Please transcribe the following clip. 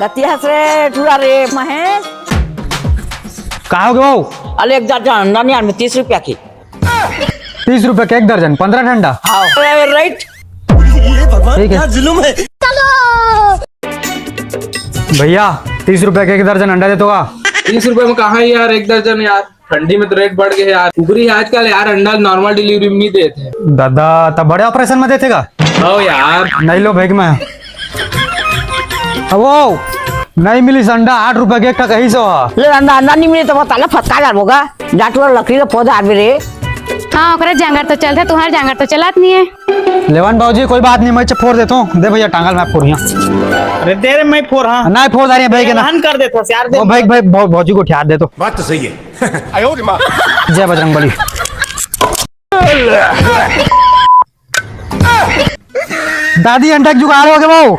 कतिया से ठुरा रे महेश। कहा हो गए भाऊ? अरे एक दर्जन अंडा नहीं यार में 30 रुपया की। 30 रुपए का एक दर्जन, 15 ठंडा। हाँ राइट। ठीक है भैया, 30 रुपए का एक दर्जन अंडा दे तो का? 30 रुपए में कहा यार एक दर्जन यार, ठंडी में तो रेट बढ़ गए यार। उगरी है आजकल यार, अंडा नॉर्मल डिलीवरी में नहीं देते। दादा तब बड़े ऑपरेशन में देते का? हो यार नहीं लो भेग में। वो नहीं मिली अंडा 8 रुपए के एक का कहीं सो। ले अंडा अंडा नहीं मिले तो बताला फटका डाल होगा। जाटवा लकड़ी का पौधा आवे रे। हाँ ओकरा जांगर तो चलता, तुम्हारे जांगर तो चलात नहीं है। लेवन बाबूजी कोई बात नहीं, मैं फोड़ देता हूँ। दे भैया टांगल मैं फोड़िया। अरे दे रे मैं फोर। हाँ नहीं फोड़ रही है भाई के ना। कर देता यार। वो भाई भाई भौजी को ठियार दे तो। बात तो सही है। जय बजरंगबली। दादी अंडा जुगाड़ हो गए भाऊ।